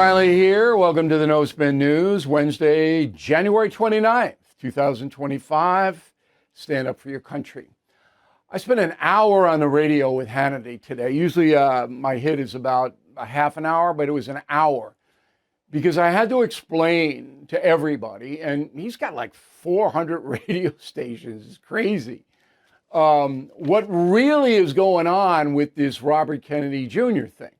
Reilly here. Welcome to the No Spin News, Wednesday, January 29th, 2025. Stand up for your country. I spent an hour on the radio with Hannity today. Usually my hit is about a half an hour, but it was an hour because I had to explain to everybody, and he's got like 400 radio stations. It's crazy. What really is going on with this Robert Kennedy Jr. thing.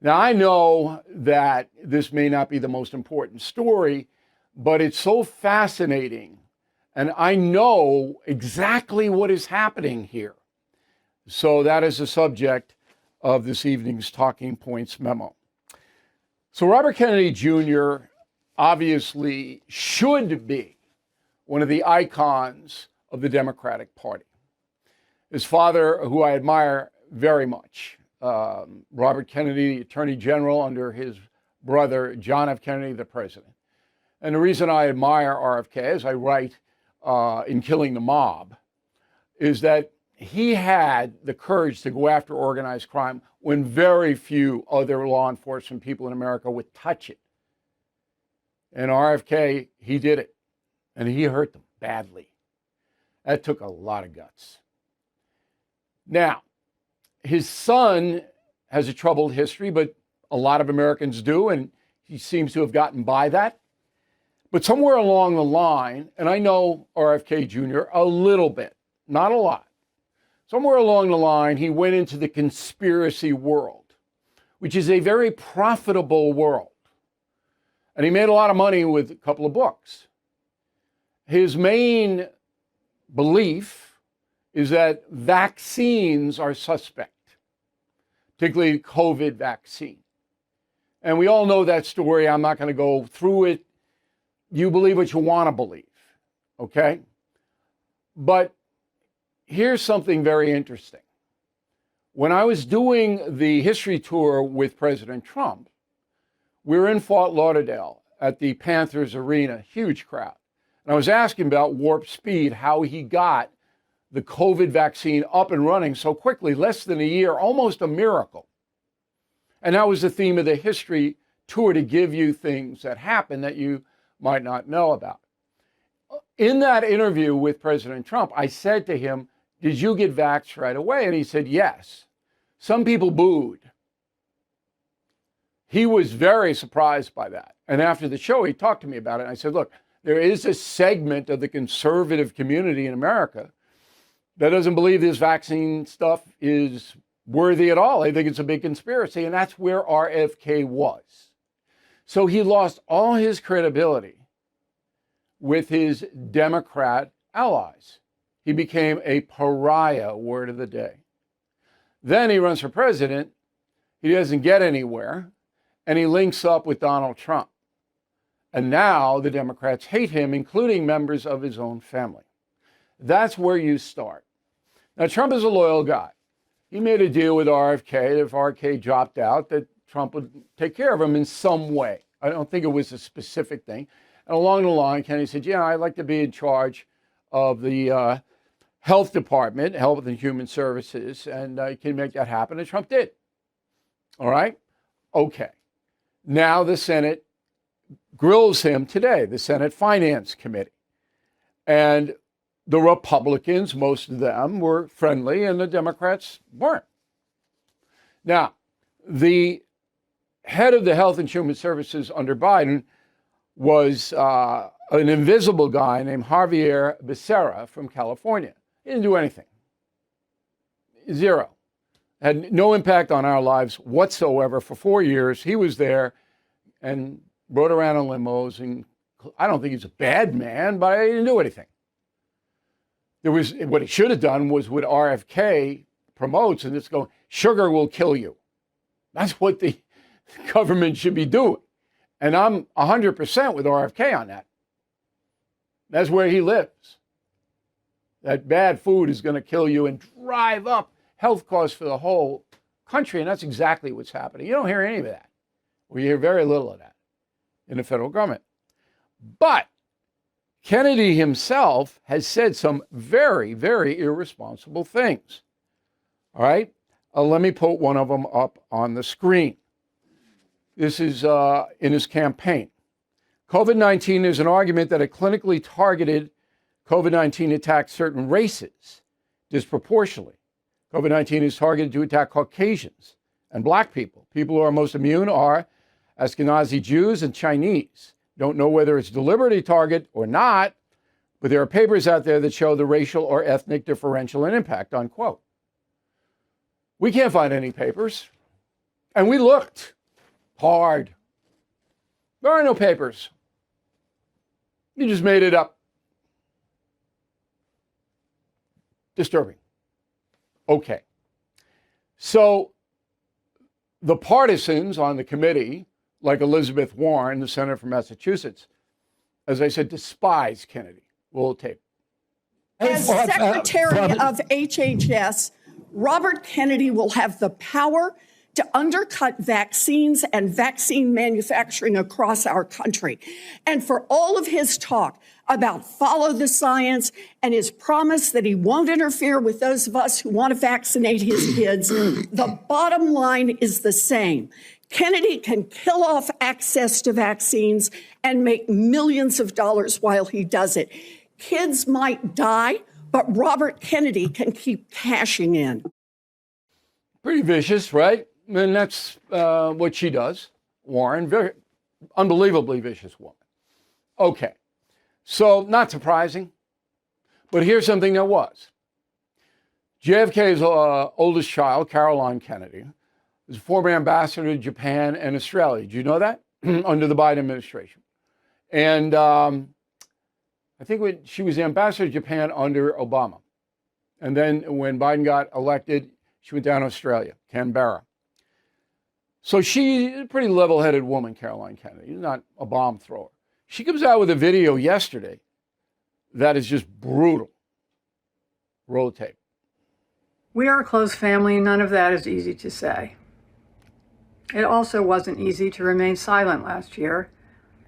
Now, I know that this may not be the most important story, but it's so fascinating, and I know exactly what is happening here. So that is the subject of this evening's Talking Points memo. So Robert Kennedy Jr. obviously should be one of the icons of the Democratic Party. His father, who I admire very much, Robert Kennedy, the Attorney General under his brother, John F. Kennedy, the president. And the reason I admire RFK, as I write in Killing the Mob, is that he had the courage to go after organized crime when very few other law enforcement people in America would touch it. And RFK, he did it. And he hurt them badly. That took a lot of guts. Now, his son has a troubled history, but a lot of Americans do, and he seems to have gotten by that. But somewhere along the line, and I know RFK Jr. a little bit, not a lot, somewhere along the line, he went into the conspiracy world, which is a very profitable world. And he made a lot of money with a couple of books. His main belief is that vaccines are suspect, particularly COVID vaccine. And we all know that story. I'm not going to go through it. You believe what you want to believe, okay? But here's something very interesting. When I was doing the history tour with President Trump, we were in Fort Lauderdale at the Panthers Arena, huge crowd. And I was asking about Warp Speed, how he got the COVID vaccine up and running so quickly, less than a year, almost a miracle. And that was the theme of the history tour, to give you things that happen that you might not know about. In that interview with President Trump, I said to him, "Did you get vaxxed right away?" And he said, "Yes." Some people booed. He was very surprised by that. And after the show, he talked to me about it. And I said, look, there is a segment of the conservative community in America that doesn't believe this vaccine stuff is worthy at all. They think it's a big conspiracy, and that's where RFK was. So he lost all his credibility with his Democrat allies. He became a pariah, word of the day. Then he runs for president. He doesn't get anywhere, and he links up with Donald Trump. And now the Democrats hate him, including members of his own family. That's where you start. Now, Trump is a loyal guy. He made a deal with RFK that if RFK dropped out, that Trump would take care of him in some way. I don't think it was a specific thing. And along the line, Kennedy said, yeah, I'd like to be in charge of the health department, Health and Human Services, and I can make that happen. And Trump did. All right? Okay. Now the Senate grills him today, the Senate Finance Committee. And the Republicans, most of them, were friendly, and the Democrats weren't. Now, the head of the Health and Human Services under Biden was an invisible guy named Javier Becerra from California. He didn't do anything. Zero. Had no impact on our lives whatsoever for 4 years. He was there and rode around in limos, and I don't think he's a bad man, but he didn't do anything. What he should have done was what RFK promotes, and it's going, sugar will kill you. That's what the government should be doing. And I'm 100% with RFK on that. That's where he lives. That bad food is going to kill you and drive up health costs for the whole country, and that's exactly what's happening. You don't hear any of that. We hear very little of that in the federal government. But Kennedy himself has said some very, very irresponsible things. All right? Let me put one of them up on the screen. This is in his campaign. COVID-19 is an argument that a clinically targeted COVID-19 attacks certain races disproportionately. COVID-19 is targeted to attack Caucasians and Black people. People who are most immune are Ashkenazi Jews and Chinese. Don't know whether it's deliberately targeted or not, but there are papers out there that show the racial or ethnic differential and impact, unquote. We can't find any papers, and we looked hard. There are no papers. You just made it up. Disturbing. Okay. So the partisans on the committee, like Elizabeth Warren, the senator from Massachusetts, as I said, despise Kennedy. Roll tape. As Secretary of HHS, Robert Kennedy will have the power to undercut vaccines and vaccine manufacturing across our country. And for all of his talk about follow the science and his promise that he won't interfere with those of us who want to vaccinate his kids, the bottom line is the same. Kennedy can kill off access to vaccines and make millions of dollars while he does it. Kids might die, but Robert Kennedy can keep cashing in. Pretty vicious, right? And that's what she does, Warren. Very unbelievably vicious woman. Okay, so not surprising, but here's something that was. JFK's oldest child, Caroline Kennedy, was a former ambassador to Japan and Australia. Did you know that? Under the Biden administration. And I think she was the ambassador to Japan under Obama. And then when Biden got elected, she went down to Australia, Canberra. So she's a pretty level-headed woman, Caroline Kennedy, not a bomb thrower. She comes out with a video yesterday that is just brutal. Roll tape. We are a close family, and none of that is easy to say. It also wasn't easy to remain silent last year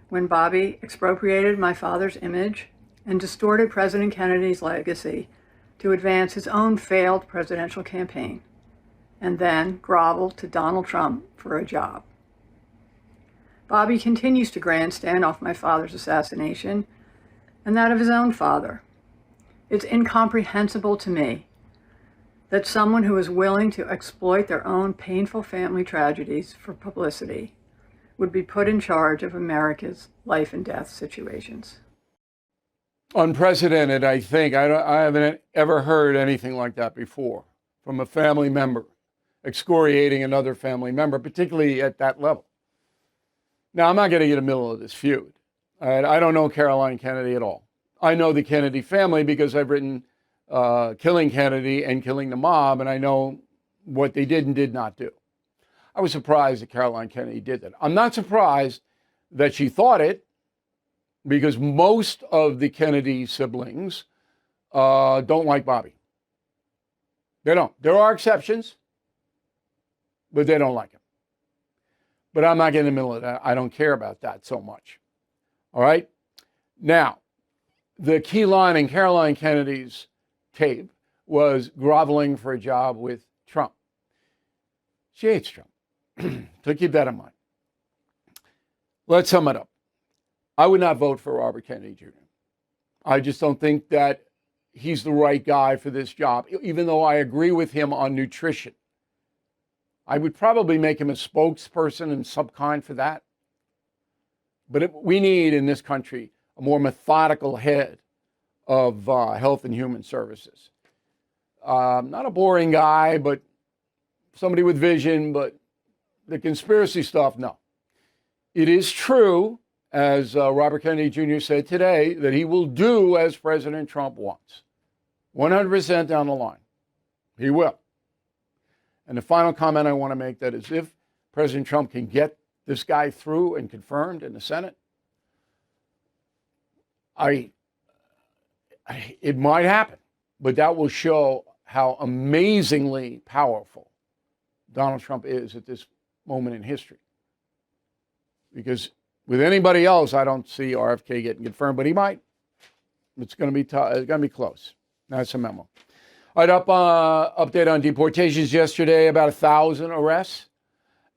when Bobby expropriated my father's image and distorted President Kennedy's legacy to advance his own failed presidential campaign, and then groveled to Donald Trump for a job. Bobby continues to grandstand off my father's assassination and that of his own father. It's incomprehensible to me that someone who is willing to exploit their own painful family tragedies for publicity would be put in charge of America's life and death situations. Unprecedented, I think. I haven't ever heard anything like that before from a family member excoriating another family member, particularly at that level. Now, I'm not getting in the middle of this feud. I don't know Caroline Kennedy at all. I know the Kennedy family because I've written Killing Kennedy and Killing the Mob, and I know what they did and did not do. I was surprised that Caroline Kennedy did that. I'm not surprised that she thought it, because most of the Kennedy siblings don't like Bobby. They don't. There are exceptions, but they don't like him. But I'm not getting in the middle of that. I don't care about that so much. All right? Now, the key line in Caroline Kennedy's tape was groveling for a job with Trump. She hates Trump. So keep that in mind. Let's sum it up. I would not vote for Robert Kennedy Jr. I just don't think that he's the right guy for this job, even though I agree with him on nutrition. I would probably make him a spokesperson and some kind for that. But we need in this country a more methodical head of health and human services. Not a boring guy, but somebody with vision, but the conspiracy stuff, no. It is true, as Robert Kennedy Jr. said today, that he will do as President Trump wants. 100% down the line. He will. And the final comment I want to make, that is, if President Trump can get this guy through and confirmed in the Senate, it might happen, but that will show how amazingly powerful Donald Trump is at this moment in history. Because with anybody else, I don't see RFK getting confirmed, but he might. It's going to be tough. It's going to be close. That's a memo. All right, update on deportations yesterday, about 1,000 arrests.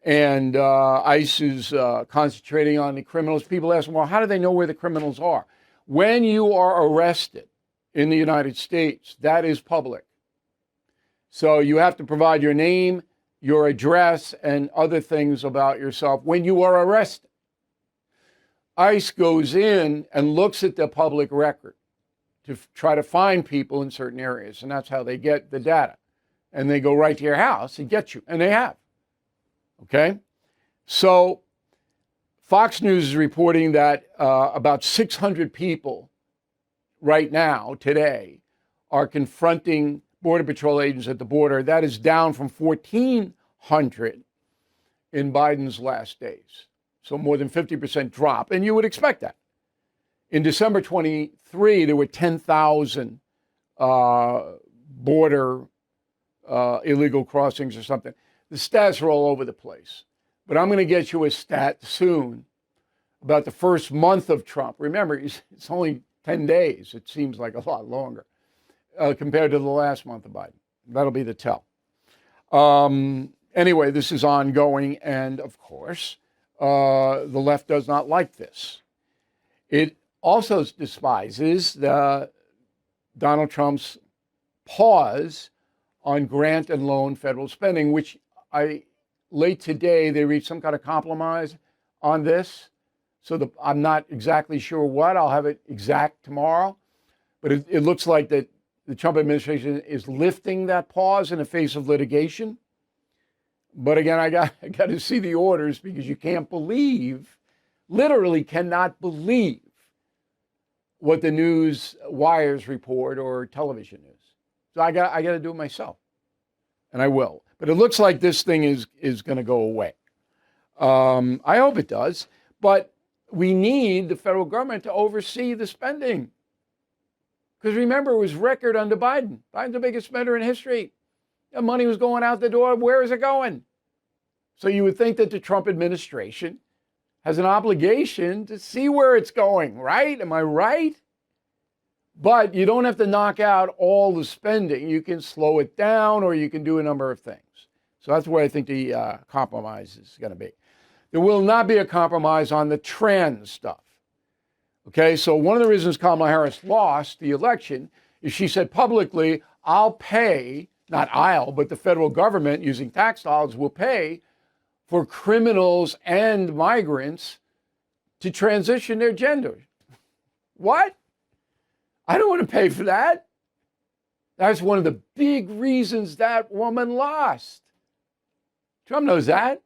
And ICE is concentrating on the criminals. People ask, well, how do they know where the criminals are? When you are arrested in the United States, that is public. So you have to provide your name, your address, and other things about yourself when you are arrested. ICE goes in and looks at the public record to try to find people in certain areas, and that's how they get the data. And they go right to your house and get you, and they have. Okay? So Fox News is reporting that about 600 people right now, today, are confronting Border Patrol agents at the border. That is down from 1,400 in Biden's last days. So more than 50% drop. And you would expect that. In December 23, there were 10,000 border illegal crossings or something. The stats are all over the place. But I'm going to get you a stat soon about the first month of Trump. Remember, it's only 10 days. It seems like a lot longer compared to the last month of Biden. That'll be the tell. Anyway, this is ongoing. And of course, the left does not like this. It also despises Donald Trump's pause on grant and loan federal spending, which late today, they reached some kind of compromise on this. So I'm not exactly sure what. I'll have it exact tomorrow. But it looks like that the Trump administration is lifting that pause in the face of litigation. But again, I got to see the orders because you can't believe, literally cannot believe what the news wires report or television news. So I got to do it myself, and I will. But it looks like this thing is going to go away. I hope it does. But we need the federal government to oversee the spending. Because remember, it was record under Biden. Biden's the biggest spender in history. The money was going out the door. Where is it going? So you would think that the Trump administration has an obligation to see where it's going, right? Am I right? But you don't have to knock out all the spending. You can slow it down, or you can do a number of things. So that's where I think the compromise is going to be. There will not be a compromise on the trans stuff. Okay, so one of the reasons Kamala Harris lost the election is she said publicly, I'll pay, not I'll, but the federal government using tax dollars will pay for criminals and migrants to transition their gender. What? I don't want to pay for that. That's one of the big reasons that woman lost. Trump knows that.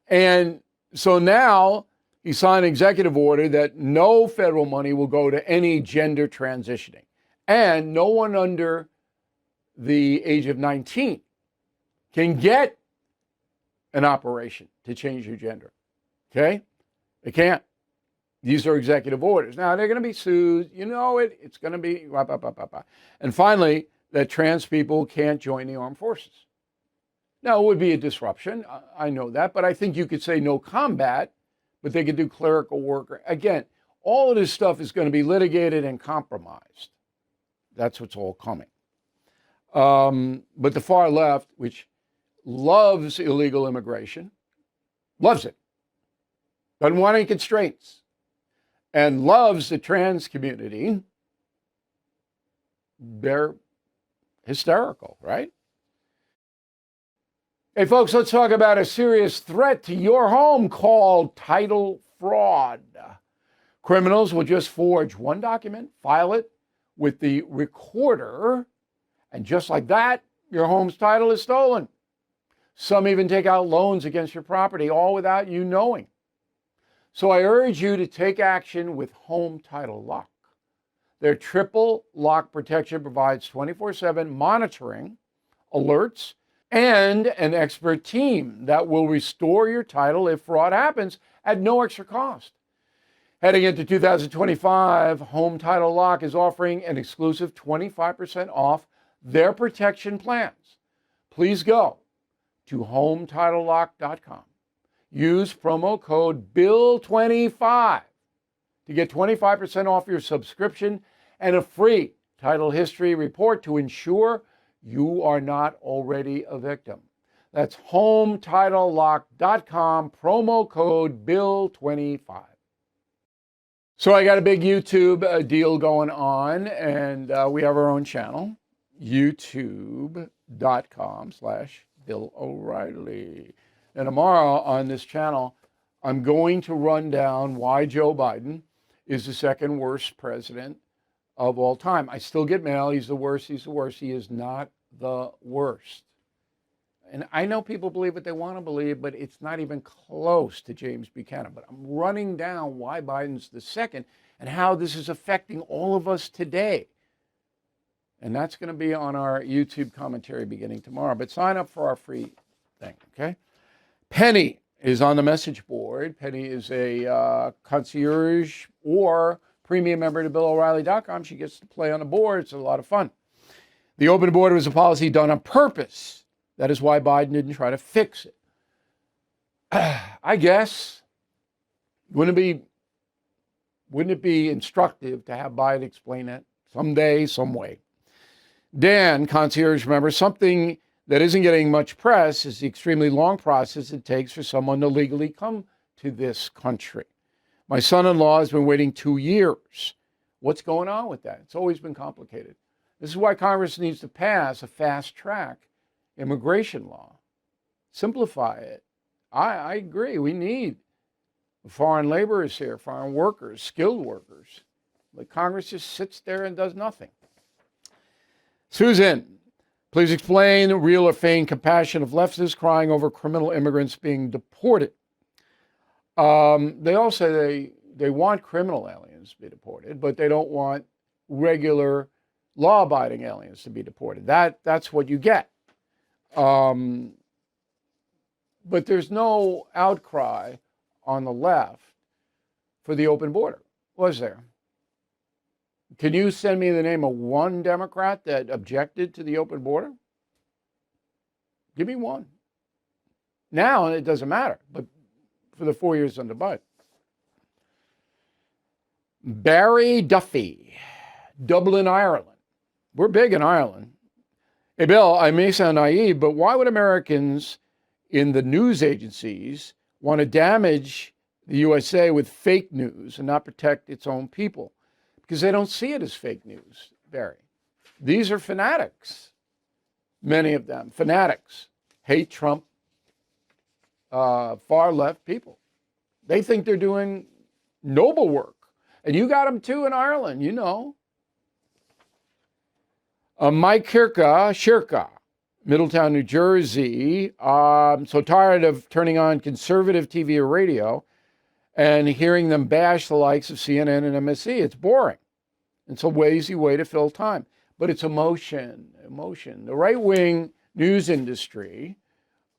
And so now he signed an executive order that no federal money will go to any gender transitioning. And no one under the age of 19 can get an operation to change your gender. Okay? They can't. These are executive orders. Now, they're going to be sued. You know it. It's going to be... Blah, blah, blah, blah, blah. And finally, that trans people can't join the armed forces. Now, it would be a disruption. I know that. But I think you could say no combat, but they could do clerical work. Again, all of this stuff is going to be litigated and compromised. That's what's all coming. But the far left, which loves illegal immigration, loves it, doesn't want any constraints, and loves the trans community, they're hysterical, right? Hey, folks, let's talk about a serious threat to your home called title fraud. Criminals will just forge one document, file it with the recorder, and just like that, your home's title is stolen. Some even take out loans against your property, all without you knowing. So I urge you to take action with Home Title Lock. Their triple lock protection provides 24/7 monitoring, alerts, and an expert team that will restore your title if fraud happens at no extra cost. Heading into 2025, Home Title Lock is offering an exclusive 25% off their protection plans. Please go to HometitleLock.com. Use promo code BILL25 to get 25% off your subscription and a free title history report to ensure you are not already a victim. That's HomeTitleLock.com, promo code Bill25. So I got a big YouTube deal going on, and we have our own channel, youtube.com/Bill O'Reilly. And tomorrow on this channel, I'm going to run down why Joe Biden is the second worst president of all time. I still get mail. He's the worst. He's the worst. He is not the worst. And I know people believe what they want to believe, but it's not even close to James Buchanan. But I'm running down why Biden's the second and how this is affecting all of us today. And that's going to be on our YouTube commentary beginning tomorrow. But sign up for our free thing, okay? Penny is on the message board. Penny is a concierge or premium member to BillO'Reilly.com. She gets to play on the board. It's a lot of fun. The open border was a policy done on purpose. That is why Biden didn't try to fix it. I guess, wouldn't it be instructive to have Biden explain that someday, some way? Dan, concierge member, something that isn't getting much press is the extremely long process it takes for someone to legally come to this country. My son-in-law has been waiting 2 years. What's going on with that? It's always been complicated. This is why Congress needs to pass a fast track immigration law. Simplify it. I agree. We need foreign laborers here, foreign workers, skilled workers. But Congress just sits there and does nothing. Susan, please explain the real or feigned compassion of leftists crying over criminal immigrants being deported. They all say they want criminal aliens to be deported, but they don't want regular law-abiding aliens to be deported. That's what you get. But there's no outcry on the left for the open border, was there? Can you send me the name of one Democrat that objected to the open border? Give me one. Now it doesn't matter, but for the 4 years under Biden. Barry Duffy, Dublin, Ireland. We're big in Ireland. Hey, Bill, I may sound naive, but why would Americans in the news agencies want to damage the USA with fake news and not protect its own people? Because they don't see it as fake news, Barry. These are fanatics, many of them, fanatics, hate Trump, far left people. They think they're doing noble work. And you got them too in Ireland, you know. Mike Shirka, Middletown, New Jersey. I'm so tired of turning on conservative TV or radio and hearing them bash the likes of CNN and MSC. It's boring. It's a lazy way to fill time. But it's emotion. The right-wing news industry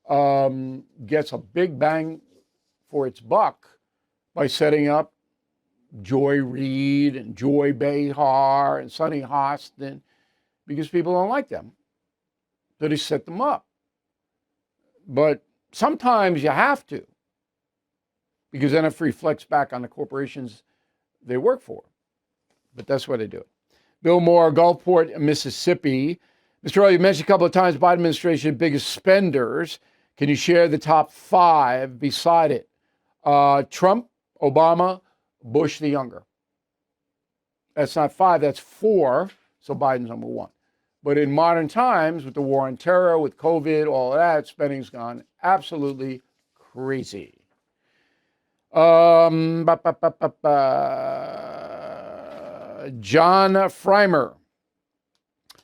gets a big bang for its buck by setting up Joy Reid and Joy Behar and Sonny Hostin because people don't like them. So they set them up. But sometimes you have to, because then it reflects back on the corporations they work for. But that's why they do it. Bill Moore, Gulfport, Mississippi. Mr. Earl, you mentioned a couple of times Biden administration biggest spenders. Can you share the top 5 beside it? Trump, Obama, Bush the younger. That's not 5, that's 4. So Biden's number 1. But in modern times, with the war on terror, with COVID, all of that, spending's gone absolutely crazy. John Freimer.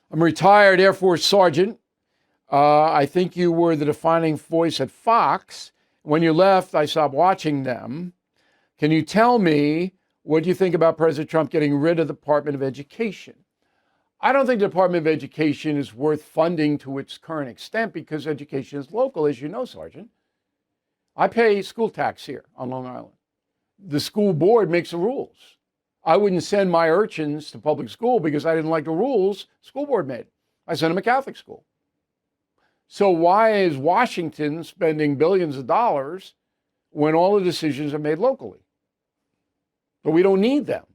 I'm a retired Air Force sergeant. I think you were the defining voice at Fox. When you left, I stopped watching them. Can you tell me what you think about President Trump getting rid of the Department of Education? I don't think the Department of Education is worth funding to its current extent because education is local, as you know, Sergeant. I pay school tax here on Long Island. The school board makes the rules. I wouldn't send my urchins to public school because I didn't like the rules the school board made. I sent them to Catholic school. So why is Washington spending billions of dollars when all the decisions are made locally? But we don't need them.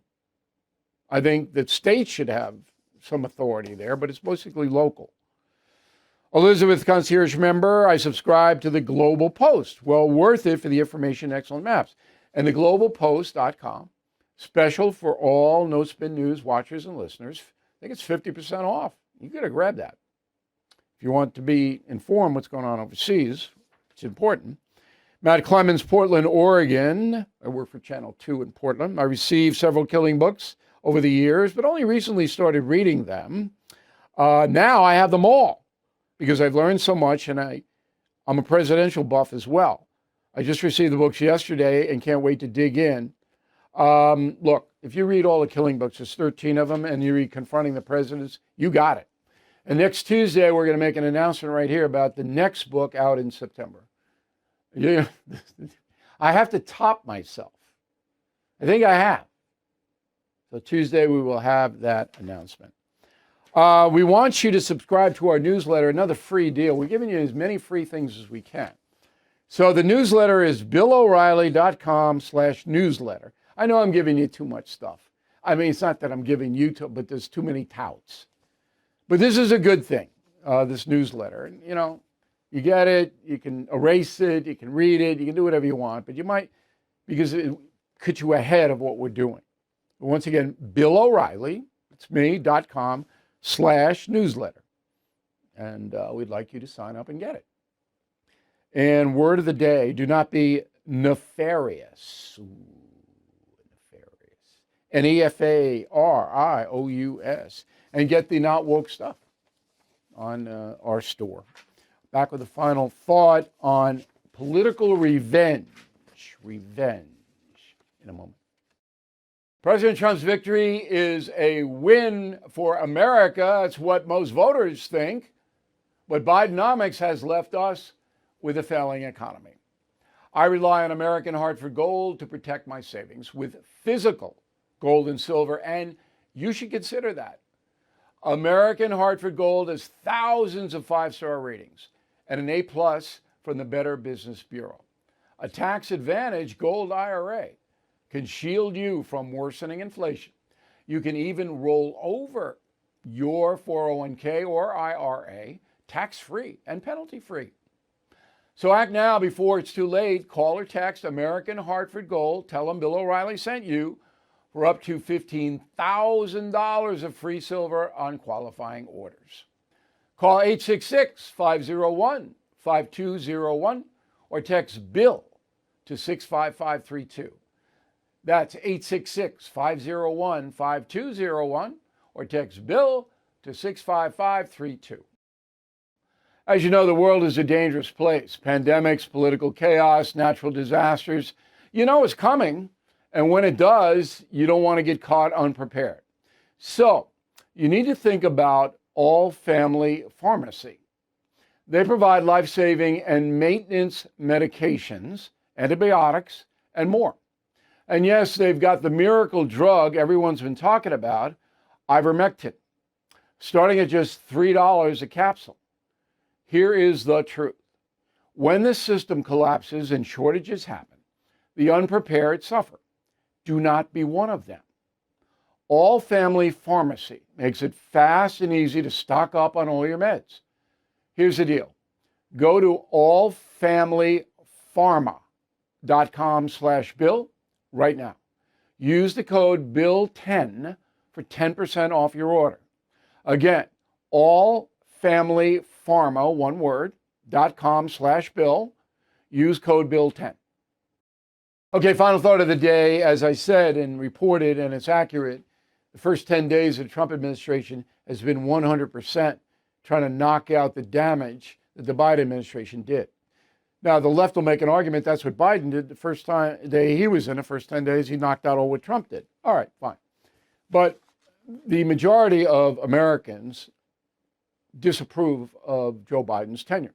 I think that states should have some authority there, but it's basically local. Elizabeth, concierge member, I subscribe to the Global Post. Well worth it for the information, excellent maps. And the globalpost.com, special for all No Spin News watchers and listeners. I think it's 50% off. You got to grab that. If you want to be informed what's going on overseas, it's important. Matt Clemens, Portland, Oregon. I work for Channel 2 in Portland. I received several killing books over the years, but only recently started reading them. Now I have them all because I've learned so much, and I'm a presidential buff as well. I just received the books yesterday and can't wait to dig in. Look, if you read all the killing books, there's 13 of them, and you read Confronting the Presidents, you got it. And next Tuesday, we're going to make an announcement right here about the next book out in September. Yeah, I have to top myself. I think I have. So Tuesday, we will have that announcement. We want you to subscribe to our newsletter, another free deal. We're giving you as many free things as we can. So the newsletter is BillO'Reilly.com/newsletter. I know I'm giving you too much stuff. I mean, it's not that I'm giving you to, but there's too many touts. But this is a good thing, this newsletter. And, you know, you get it, you can erase it, you can read it, you can do whatever you want, but you might, because it puts you ahead of what we're doing. But once again, Bill O'Reilly, it's me.com/newsletter. And we'd like you to sign up and get it. And word of the day, do not be nefarious. Ooh, nefarious. Nefarious. And get the Not Woke stuff on our store. Back with a final thought on political revenge. Revenge in a moment. President Trump's victory is a win for America. It's what most voters think. But Bidenomics has left us with a failing economy. I rely on American Hartford Gold to protect my savings with physical gold and silver, and you should consider that. American Hartford Gold has thousands of five-star ratings and an A+ from the Better Business Bureau. A tax-advantaged gold IRA can shield you from worsening inflation. You can even roll over your 401k or IRA tax-free and penalty-free. So act now before it's too late. Call or text American Hartford Gold. Tell them Bill O'Reilly sent you for up to $15,000 of free silver on qualifying orders. Call 866-501-5201 or text BILL to 65532. That's 866-501-5201 or text BILL to 65532. As you know, the world is a dangerous place. Pandemics, political chaos, natural disasters. You know it's coming, and when it does, you don't want to get caught unprepared. So you need to think about All Family Pharmacy. They provide life-saving and maintenance medications, antibiotics, and more. And yes, they've got the miracle drug everyone's been talking about, ivermectin, starting at just $3 a capsule. Here is the truth. When the system collapses and shortages happen, the unprepared suffer. Do not be one of them. All Family Pharmacy makes it fast and easy to stock up on all your meds. Here's the deal. Go to allfamilypharma.com/Bill right now. Use the code BILL10 for 10% off your order. Again, allfamilypharma, one word, .com/Bill. Use code BILL10. Okay, final thought of the day. As I said and reported, and it's accurate, the first 10 days of the Trump administration has been 100% trying to knock out the damage that the Biden administration did. Now, the left will make an argument that's what Biden did the first day he was in. The first 10 days, he knocked out all what Trump did. All right, fine. But the majority of Americans disapprove of Joe Biden's tenure.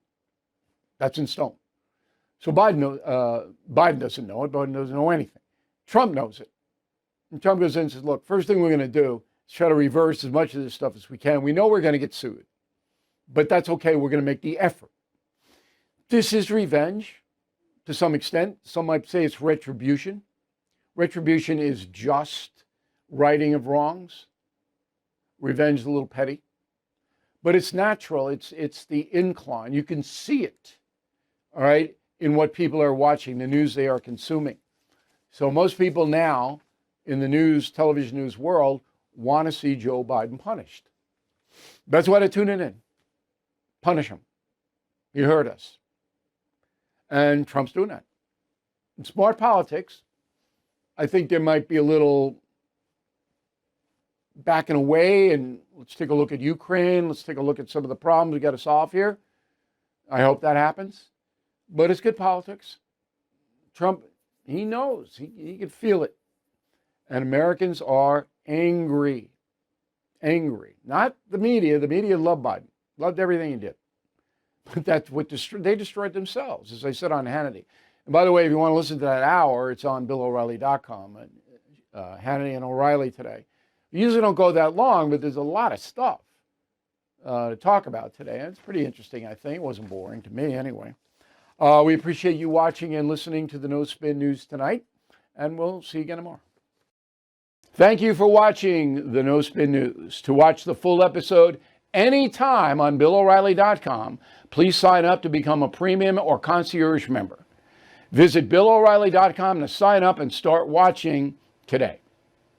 That's in stone. So Biden doesn't know it. Biden doesn't know anything. Trump knows it. And Trump goes in and says, look, first thing we're going to do is try to reverse as much of this stuff as we can. We know we're going to get sued, but that's okay. We're going to make the effort. This is revenge to some extent. Some might say it's retribution. Retribution is just righting of wrongs. Revenge is a little petty. but it's natural. It's the incline. You can see it, all right, in what people are watching, the news they are consuming. So most people now in the news, television news world, want to see Joe Biden punished. That's why they're tuning in. Punish him. He hurt us. And Trump's doing that. In smart politics, I think there might be a little backing away, and let's take a look at Ukraine. Let's take a look at some of the problems we got to solve here. I hope that happens. But it's good politics. Trump, he knows. He can feel it. And Americans are angry. Angry. Not the media. The media loved Biden. Loved everything he did. But that's what they destroyed themselves, as I said on Hannity. And by the way, if you want to listen to that hour, it's on BillO'Reilly.com. Hannity and O'Reilly today. We usually don't go that long, but there's a lot of stuff to talk about today. And it's pretty interesting, I think. It wasn't boring to me anyway. We appreciate you watching and listening to the No Spin News tonight, and we'll see you again tomorrow. Thank you for watching the No Spin News. To watch the full episode anytime on BillO'Reilly.com, please sign up to become a premium or concierge member. Visit BillO'Reilly.com to sign up and start watching today.